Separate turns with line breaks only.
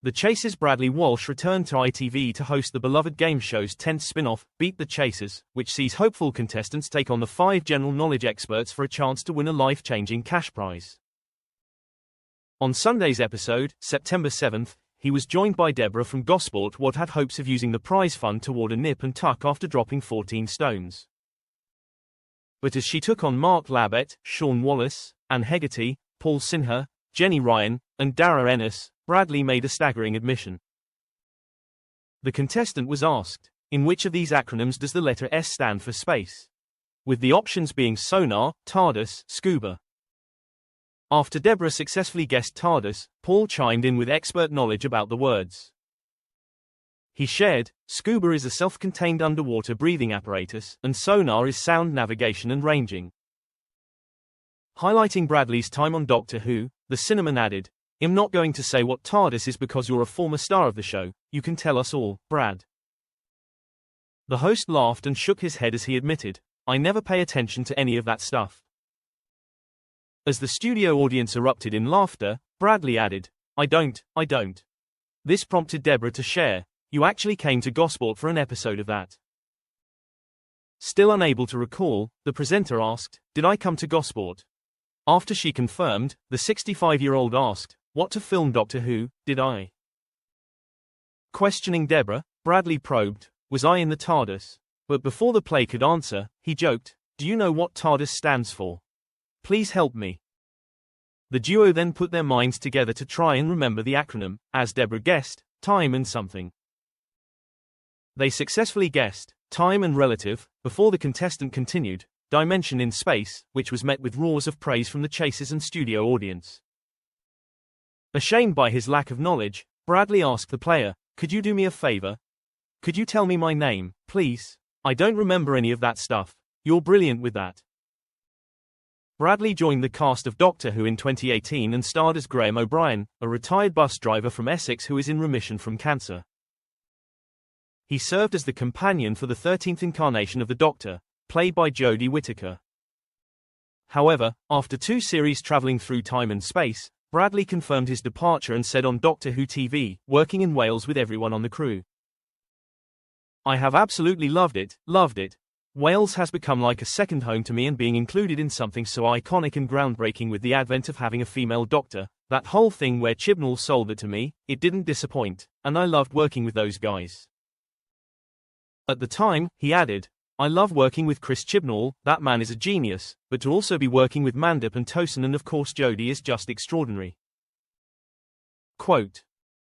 The Chase's Bradley Walsh returned to ITV to host the beloved game show's 10th spin-off, Beat the Chasers, which sees hopeful contestants take on the 5 general knowledge experts for a chance to win a life-changing cash prize. On Sunday's episode, September 7th, he was joined by Deborah from Gosport what had hopes of using the prize fund toward a nip and tuck after dropping 14 stones. But as she took on Mark Labette, Sean Wallace, Anne Hegarty, Paul Sinha, Jenny Ryan, and Dara Ennis, Bradley made a staggering admission. The contestant was asked, in which of these acronyms does the letter S stand for space? With the options being sonar, TARDIS, scuba. After Deborah successfully guessed TARDIS, Paul chimed in with expert knowledge about the words. He shared, scuba is a self-contained underwater breathing apparatus, and sonar is sound navigation and ranging. Highlighting Bradley's time on Doctor Who, the cinnamon added, I'm not going to say what TARDIS is because you're a former star of the show, you can tell us all, Brad. The host laughed and shook his head as he admitted, I never pay attention to any of that stuff. As the studio audience erupted in laughter, Bradley added, I don't. This prompted Deborah to share, you actually came to Gosport for an episode of that. Still unable to recall, the presenter asked, did I come to Gosport? After she confirmed, the 65-year-old asked, what to film Doctor Who, did I? Questioning Deborah, Bradley probed, was I in the TARDIS? But before the play could answer, he joked, do you know what TARDIS stands for? Please help me. The duo then put their minds together to try and remember the acronym, as Deborah guessed, time and something. They successfully guessed, time and relative, before the contestant continued, dimension in space, which was met with roars of praise from the Chasers and studio audience. Ashamed by his lack of knowledge, Bradley asked the player, could you do me a favor? Could you tell me my name, please? I don't remember any of that stuff. You're brilliant with that. Bradley joined the cast of Doctor Who in 2018 and starred as Graham O'Brien, a retired bus driver from Essex who is in remission from cancer. He served as the companion for the 13th incarnation of the Doctor, played by Jodie Whittaker. However, after 2 series traveling through time and space, Bradley confirmed his departure and said on Doctor Who TV, working in Wales with everyone on the crew. I have absolutely loved it. Wales has become like a second home to me, and being included in something so iconic and groundbreaking with the advent of having a female doctor, that whole thing where Chibnall sold it to me, it didn't disappoint, and I loved working with those guys. At the time, he added, I love working with Chris Chibnall, that man is a genius, but to also be working with Mandip and Tosin and of course Jodie is just extraordinary. Quote.